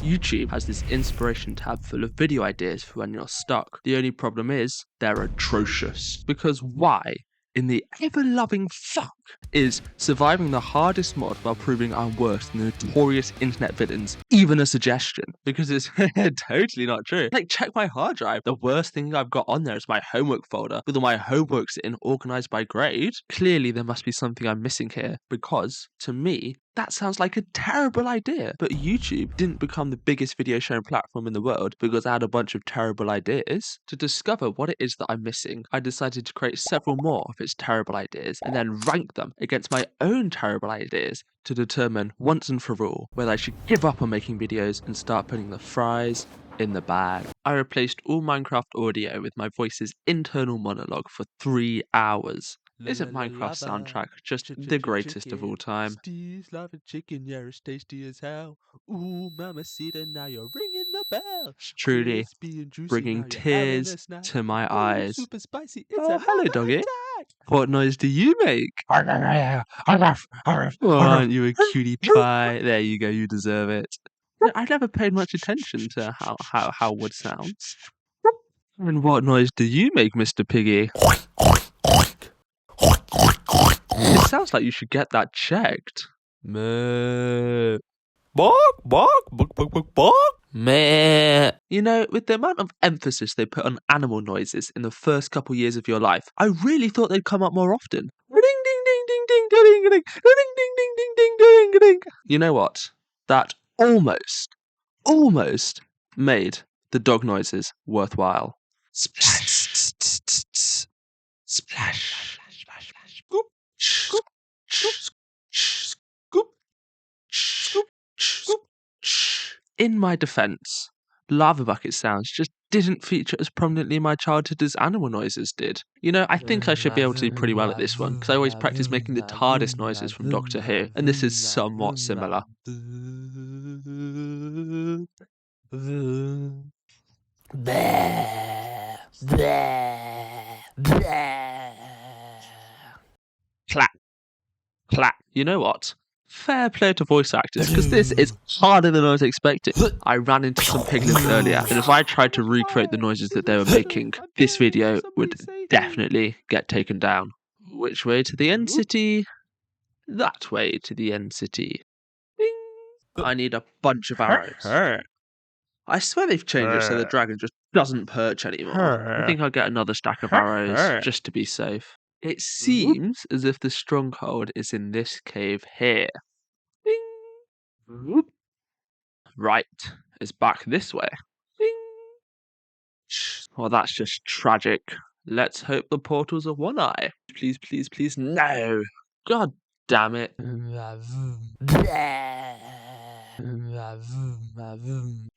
YouTube has this inspiration tab full of video ideas for when you're stuck. The only problem is, they're atrocious. Because why, in the ever-loving fuck, is surviving the hardest mod while proving I'm worse than the notorious internet villains even a suggestion? Because it's totally not true. Like, check my hard drive. The worst thing I've got on there is my homework folder with all my homeworks in organized by grade. Clearly there must be something I'm missing here, because to me that sounds like a terrible idea. But YouTube didn't become the biggest video sharing platform in the world because I had a bunch of terrible ideas. To discover what it is that I'm missing, I decided to create several more of its terrible ideas and then rank them against my own terrible ideas to determine once and for all whether I should give up on making videos and start putting the fries in the bag. I replaced all Minecraft audio with my voice's internal monologue for 3 hours. Isn't Minecraft's soundtrack just the greatest of all time? Steve's loving chicken, yeah, it's tasty as hell. Ooh, mamacita, now you're ringing the bell. Truly Crispy and juicy, bringing now you're having a tears snack. to my Ooh, eyes. super spicy, it's Oh, a hello, lava doggy. attack. What noise do you make? Oh, aren't you a cutie pie? There you go, you deserve it. I never paid much attention to how wood sounds. And what noise do you make, Mr. Piggy? It sounds like you should get that checked. Meh. Bark, bark, bark, bark, bark, bark. Meh. You know, with the amount of emphasis they put on animal noises in the first couple years of your life, I really thought they'd come up more often. Ding ding ding ding ding ding ding ding ding ding ding ding ding ding. You know what? That almost made the dog noises worthwhile. Splash, splash, Scoop, scoop, scoop, scoop, scoop, scoop. In my defense, lava bucket sounds just didn't feature as prominently in my childhood as animal noises did. You know, I think I should be able to do pretty well at this one, because I always practice making the TARDIS noises from Doctor Who, and this is somewhat similar. Clap, clap. You know what? Fair play to voice actors, because this is harder than I was expecting. I ran into some piglins earlier, and if I tried to recreate the noises that they were making, this video would definitely get taken down. Which way to the end city? That way to the end city. Bing. I need a bunch of arrows. I swear they've changed it so the dragon just doesn't perch anymore. I think I'll get another stack of arrows just to be safe. It seems as if the stronghold is in this cave here. Bing. Right, it's back this way. Bing. Well, that's just tragic. Let's hope the portals are one eye. Please, please, please, no! God damn it.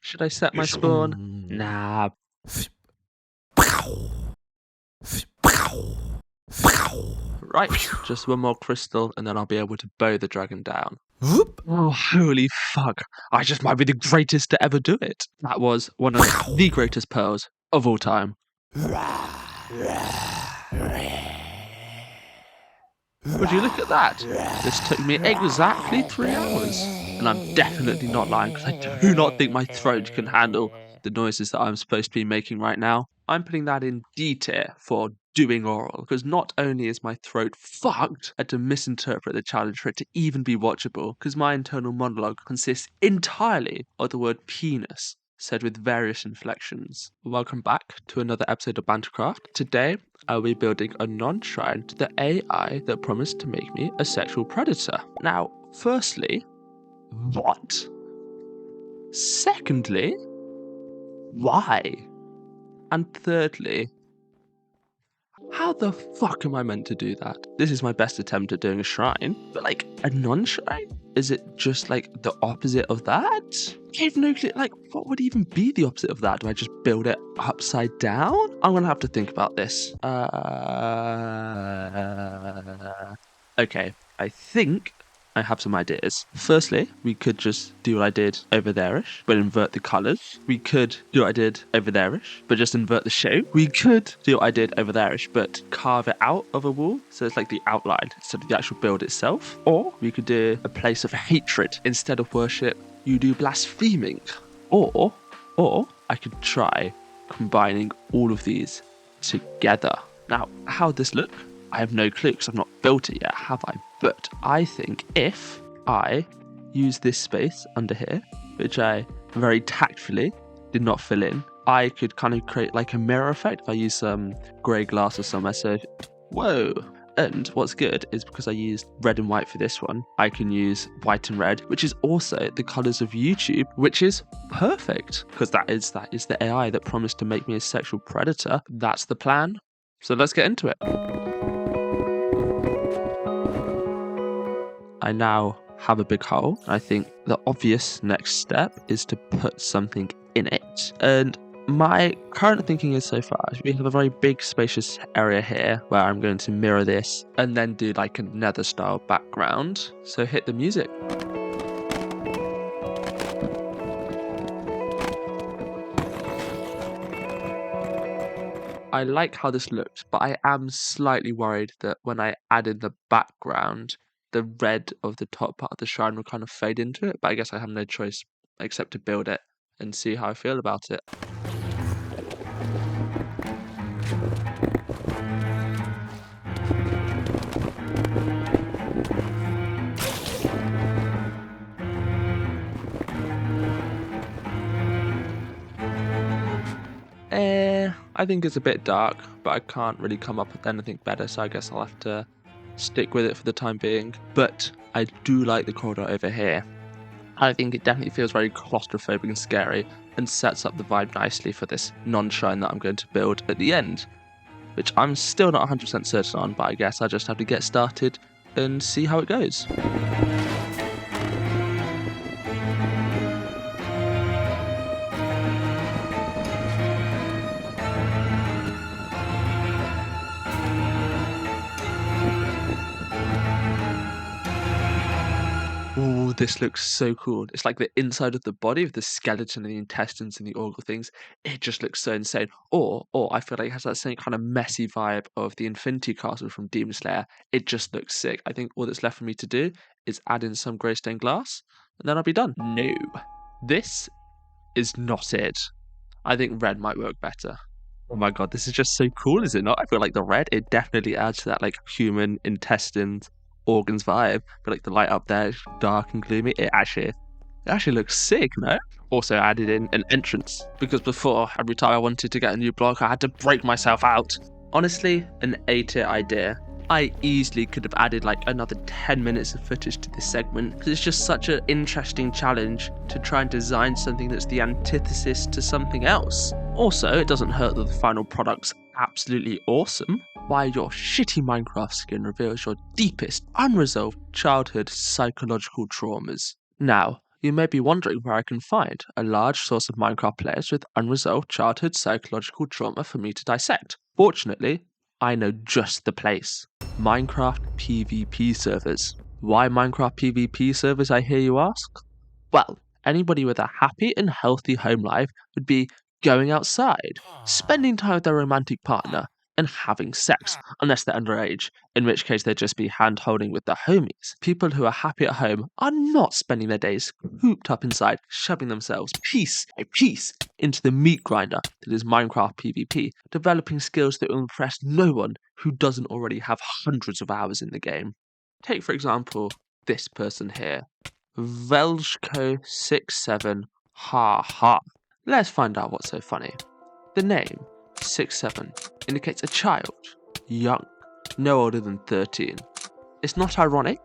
Should I set my spawn? Nah. Right, just one more crystal and then I'll be able to bow the dragon down. Oh, holy fuck. I just might be the greatest to ever do it. That was one of the greatest pearls of all time. Would you look at that? This took me exactly 3 hours. And I'm definitely not lying, because I do not think my throat can handle the noises that I'm supposed to be making right now. I'm putting that in D tier for doing oral, because not only is my throat fucked, I had to misinterpret the challenge for it to even be watchable, because my internal monologue consists entirely of the word penis, said with various inflections. Welcome back to another episode of Bantercraft. Today, I'll be building a non-shrine to the AI that promised to make me a sexual predator. Now, firstly, what? Secondly, why? And thirdly, how the fuck am I meant to do that? This is my best attempt at doing a shrine, but like a non-shrine? Is it just like the opposite of that? I have no clue. Like, what would even be the opposite of that? Do I just build it upside down? I'm gonna have to think about this. Okay, I think I have some ideas. Firstly, we could just do what I did over there-ish, but invert the colours. We could do what I did over there-ish, but just invert the shape. We could do what I did over there-ish, but carve it out of a wall, so it's like the outline instead of the actual build itself. Or we could do a place of hatred. Instead of worship, you do blaspheming. Or I could try combining all of these together. Now, how would this look? I have no clue because I've not built it yet, have I? But I think if I use this space under here, which I very tactfully did not fill in, I could kind of create like a mirror effect if I use some grey glass or somewhere. So, whoa. And what's good is because I used red and white for this one, I can use white and red, which is also the colors of YouTube, which is perfect because that is the AI that promised to make me a sexual predator. That's the plan. So let's get into it. I now have a big hole. I think the obvious next step is to put something in it. And my current thinking is so far, we have a very big spacious area here where I'm going to mirror this and then do like a nether style background. So hit the music. I like how this looks, but I am slightly worried that when I add in the background, the red of the top part of the shrine will kind of fade into it, but I guess I have no choice except to build it and see how I feel about it. I think it's a bit dark, but I can't really come up with anything better, so I guess I'll have to stick with it for the time being. But I do like the corridor over here. I think it definitely feels very claustrophobic and scary and sets up the vibe nicely for this non-shrine that I'm going to build at the end, which I'm still not 100% certain on, but I guess I just have to get started and see how it goes. Ooh, this looks so cool. It's like the inside of the body of the skeleton and the intestines and the organ things. It just looks so insane. Or I feel like it has that same kind of messy vibe of the Infinity Castle from Demon Slayer. It just looks sick. I think all that's left for me to do is add in some grey stained glass, and then I'll be done. No, this is not it. I think red might work better. Oh my god, this is just so cool, is it not? I feel like the red, it definitely adds to that like human intestines, organs vibe. But like the light up there is dark and gloomy. It actually looks sick, no? Also added in an entrance because before, every time I wanted to get a new block, I had to break myself out. Honestly, an A-tier idea. I easily could have added like another 10 minutes of footage to this segment because it's just such an interesting challenge to try and design something that's the antithesis to something else. Also, it doesn't hurt that the final product's absolutely awesome. Why your shitty Minecraft skin reveals your deepest, unresolved childhood psychological traumas. Now, you may be wondering where I can find a large source of Minecraft players with unresolved childhood psychological trauma for me to dissect. Fortunately, I know just the place. Minecraft PvP servers. Why Minecraft PvP servers, I hear you ask? Well, anybody with a happy and healthy home life would be going outside, spending time with their romantic partner, and having sex, unless they're underage, in which case they'd just be hand-holding with their homies. People who are happy at home are not spending their days cooped up inside, shoving themselves piece by piece into the meat grinder that is Minecraft PvP, developing skills that will impress no one who doesn't already have hundreds of hours in the game. Take, for example, this person here. Veljko67 ha ha. Let's find out what's so funny. The name 67 indicates a child, young, no older than 13. It's not ironic,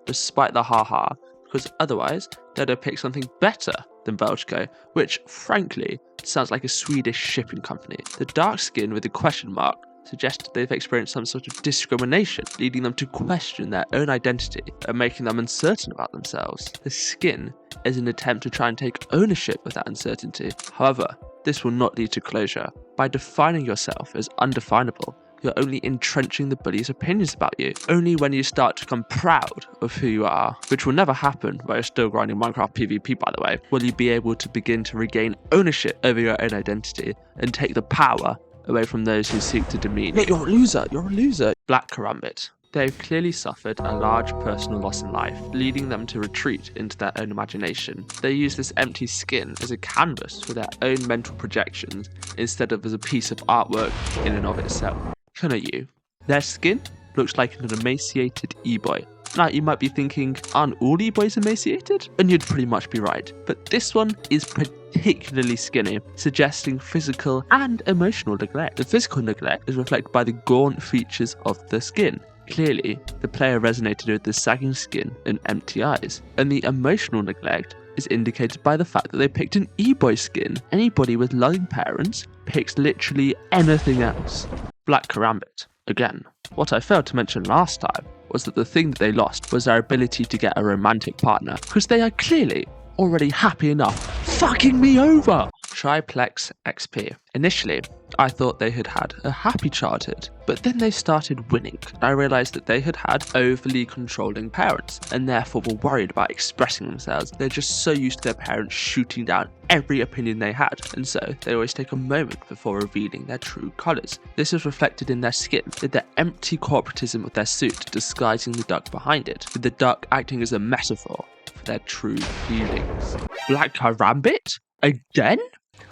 despite the ha-ha, because otherwise they'd have picked something better than Veljko, which, frankly, sounds like a Swedish shipping company. The dark skin with a question mark suggests they've experienced some sort of discrimination, leading them to question their own identity and making them uncertain about themselves. The skin is an attempt to try and take ownership of that uncertainty. However, this will not lead to closure. By defining yourself as undefinable, you're only entrenching the bully's opinions about you. Only when you start to become proud of who you are, which will never happen while you're still grinding Minecraft PvP by the way, will you be able to begin to regain ownership over your own identity and take the power away from those who seek to demean. You're a loser, you're a loser. Black Karambit. They've clearly suffered a large personal loss in life, leading them to retreat into their own imagination. They use this empty skin as a canvas for their own mental projections instead of as a piece of artwork in and of itself. Couldn't you? Their skin looks like an emaciated e-boy. Now, you might be thinking, aren't all e-boys emaciated? And you'd pretty much be right. But this one is particularly skinny, suggesting physical and emotional neglect. The physical neglect is reflected by the gaunt features of the skin. Clearly, the player resonated with the sagging skin and empty eyes. And the emotional neglect is indicated by the fact that they picked an e-boy skin. Anybody with loving parents picks literally anything else. Black Karambit. Again, what I failed to mention last time was that the thing that they lost was their ability to get a romantic partner, because they are clearly already happy enough fucking me over. Triplex XP. Initially, I thought they had a happy childhood, but then they started winning. I realised that they had overly controlling parents, and therefore were worried about expressing themselves. They're just so used to their parents shooting down every opinion they had, and so they always take a moment before revealing their true colours. This is reflected in their skin, with the empty corporatism of their suit disguising the duck behind it, with the duck acting as a metaphor for their true feelings. Black Karambit? Again?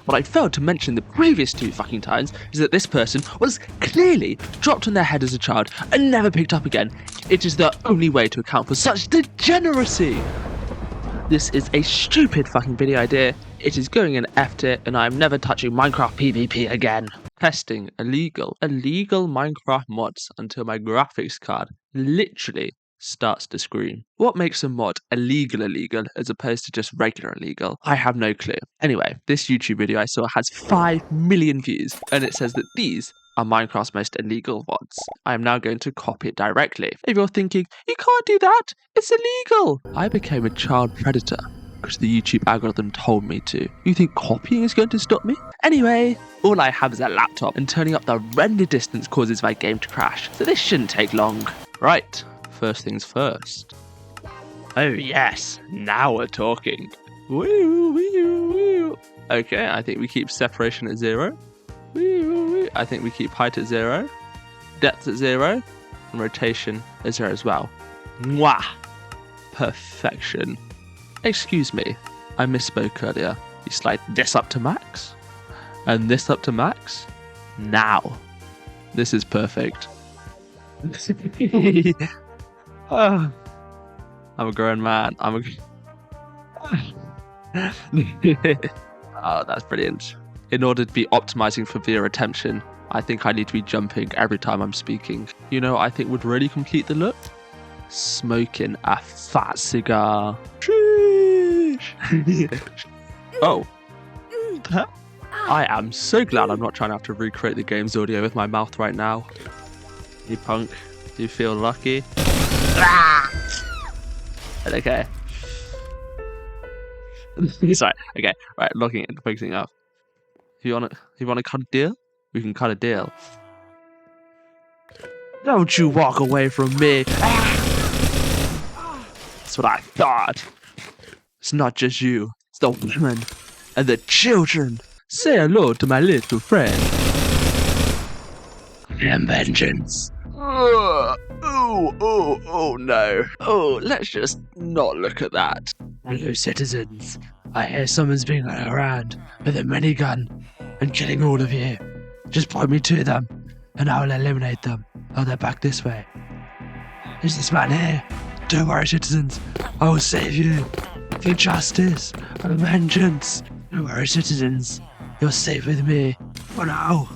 What I failed to mention the previous 2 fucking times is that this person was clearly dropped on their head as a child and never picked up again. It is the only way to account for such degeneracy. This is a stupid fucking video idea. It is going in F tier, and I am never touching Minecraft PvP again. Testing illegal Minecraft mods until my graphics card literally starts to scream. What makes a mod illegal as opposed to just regular illegal? I have no clue. Anyway, this YouTube video I saw has 5 million views, and it says that these are Minecraft's most illegal mods. I am now going to copy it directly. If you're thinking, you can't do that, it's illegal. I became a child predator because the YouTube algorithm told me to. You think copying is going to stop me? Anyway, all I have is a laptop, and turning up the render distance causes my game to crash, so this shouldn't take long. Right. First things first. Oh yes, now we're talking. Woo, woo, woo. Okay, I think we keep separation at 0. Woo, woo, woo. I think we keep height at 0, depth at 0, and rotation at 0 as well. Mwah! Perfection. Excuse me, I misspoke earlier. You slide this up to max, and this up to max. Now, this is perfect. I'm a grown man. Oh, that's brilliant. In order to be optimizing for viewer attention, I think I need to be jumping every time I'm speaking. You know what I think would really complete the look? Smoking a fat cigar. Oh. I am so glad I'm not trying to have to recreate the game's audio with my mouth right now. You punk, do you feel lucky? Okay. Sorry. Okay. Right. Looking at fixing up. You wanna cut a deal? We can cut a deal. Don't you walk away from me. That's what I thought. It's not just you. It's the women and the children. Say hello to my little friend. And vengeance. Oh no. Oh, let's just not look at that. Hello, citizens. I hear someone's being around with a minigun and killing all of you. Just point me to them, and I'll eliminate them. Oh, they're back this way. Is this man here? Don't worry, citizens. I will save you. For justice, for vengeance. Don't worry, citizens. You're safe with me. For now.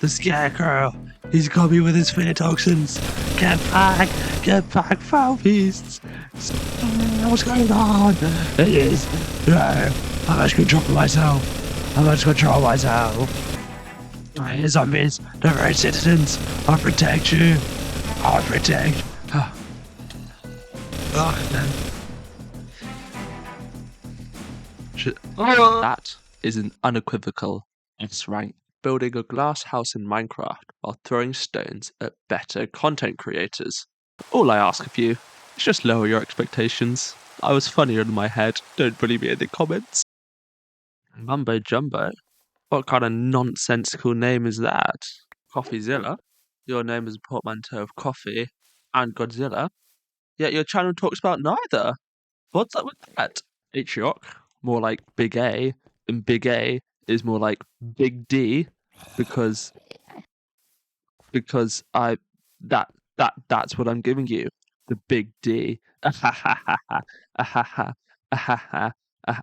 The Scarecrow. He's got me with his fear toxins. Get back, foul beasts. What's going on? It is. No, I must control myself. Hey, zombies, the right citizens. I'll protect you. I'll protect. That is an unequivocal S rank. Building a glass house in Minecraft while throwing stones at better content creators. All I ask of you is just lower your expectations. I was funnier in my head, don't bully me in the comments. Mumbo Jumbo? What kind of nonsensical name is that? Coffeezilla? Your name is a portmanteau of coffee and Godzilla, yet your channel talks about neither. What's up with that? H-Rock, more like Big A, and Big A is more like Big D, because I that's what I'm giving you. The Big D. Ahahaha. Ahaha. Ahaha.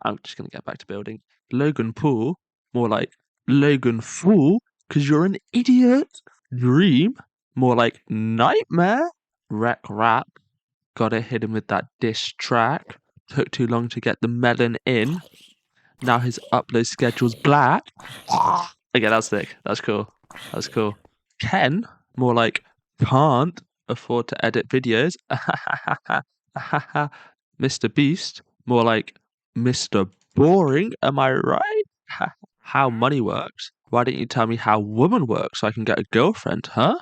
I'm just gonna get back to building. Logan Paul, more like Logan Fool, because you're an idiot. Dream, more like Nightmare. Wreck Rap, gotta hit him with that diss track. Took too long to get the melon in. Now his upload schedule's black. Okay, that's sick. That's cool. That's cool. Ken, more like can't afford to edit videos. Mr. Beast, more like Mr. Boring. Am I right? How money works? Why don't you tell me how woman works so I can get a girlfriend, huh?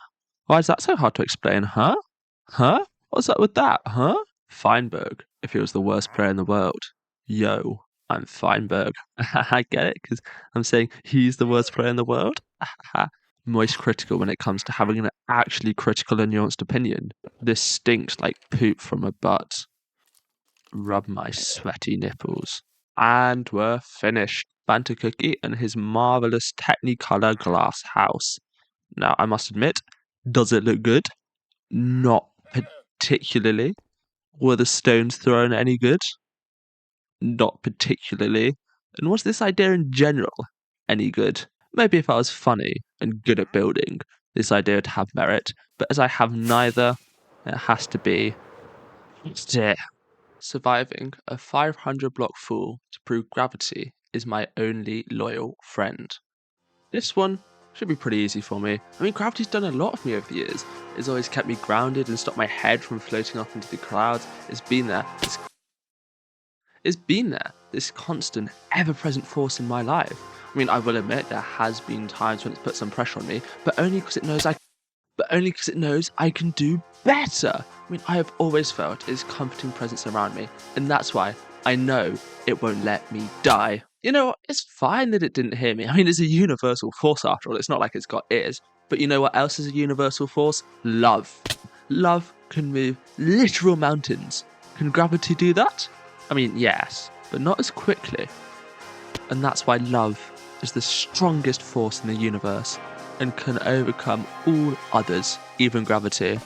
Why is that so hard to explain, huh? Huh? What's up with that, huh? Feinberg, if he was the worst player in the world. Yo, I'm Feinberg. I get it, because I'm saying he's the worst player in the world. Moist critical when it comes to having an actually critical and nuanced opinion. This stinks like poop from a butt. Rub my sweaty nipples. And we're finished. Banter Cookie and his marvellous Technicolor glass house. Now, I must admit, does it look good? Not particularly. Were the stones thrown any good? Not particularly. And was this idea in general any good? Maybe if I was funny and good at building, this idea would have merit, but as I have neither, it has to be surviving a 500 block fall to prove gravity is my only loyal friend. This one should be pretty easy for me. I mean, gravity's done a lot of me over the years. It's always kept me grounded and stopped my head from floating off into the clouds. It's been there. It's been there. This constant, ever-present force in my life. I mean, I will admit there has been times when it's put some pressure on me, but only because it knows I can do better. I mean, I have always felt its comforting presence around me, and that's why I know it won't let me die. You know what? It's fine that it didn't hear me. I mean, it's a universal force after all. It's not like it's got ears. But you know what else is a universal force? Love. Love can move literal mountains. Can gravity do that? I mean, yes, but not as quickly. And that's why love is the strongest force in the universe and can overcome all others, even gravity.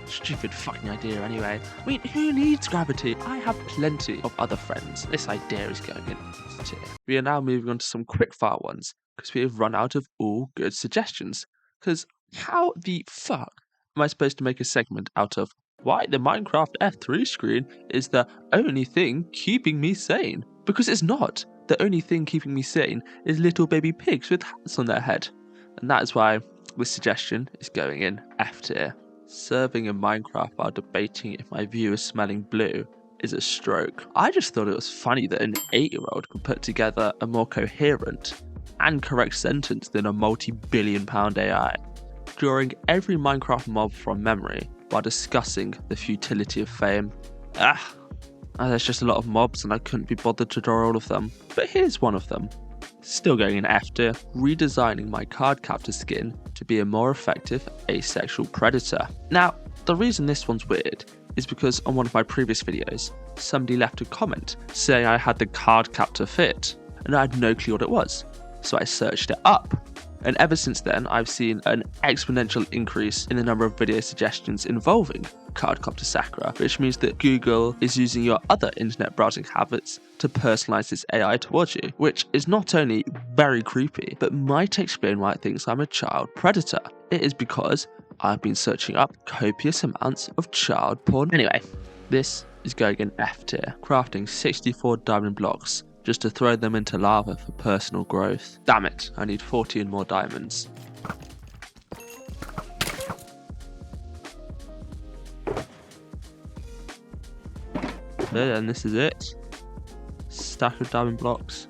Stupid fucking idea anyway. I mean, who needs gravity? I have plenty of other friends. This idea is going in S tier. We are now moving on to some quickfire ones, because we have run out of all good suggestions. Because how the fuck am I supposed to make a segment out of why the Minecraft F3 screen is the only thing keeping me sane? Because it's not. The only thing keeping me sane is little baby pigs with hats on their head. And that is why this suggestion is going in F tier. Serving in Minecraft while debating if my view is smelling blue is a stroke. I just thought it was funny that an 8-year-old could put together a more coherent and correct sentence than a multi-billion-pound AI, drawing every Minecraft mob from memory while discussing the futility of fame. There's just a lot of mobs and I couldn't be bothered to draw all of them, but here's one of them. Still going in F tier, redesigning my card captor skin to be a more effective asexual predator. Now, the reason this one's weird is because on one of my previous videos, somebody left a comment saying I had the card captor fit, and I had no clue what it was. So I searched it up. And ever since then, I've seen an exponential increase in the number of video suggestions involving Cardcopter Sakura, which means that Google is using your other internet browsing habits to personalize this AI towards you, which is not only very creepy, but might explain why it thinks I'm a child predator. It is because I've been searching up copious amounts of child porn. Anyway, this is going in F tier, crafting 64 diamond blocks just to throw them into lava for personal growth. Damn it, I need 14 more diamonds. And this is it. Stack of diamond blocks.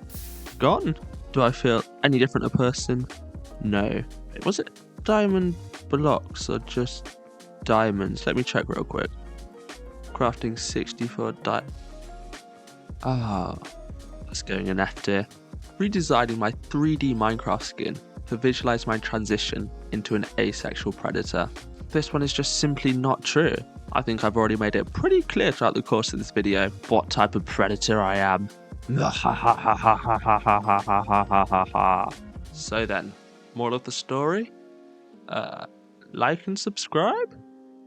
Gone. Do I feel any different a person? No. Was it diamond blocks or just diamonds? Let me check real quick. Crafting 64 that's going in F tier. Redesigning my 3D Minecraft skin to visualize my transition into an asexual predator. This one is just simply not true. I think I've already made it pretty clear throughout the course of this video what type of predator I am. So then, moral of the story? Like and subscribe?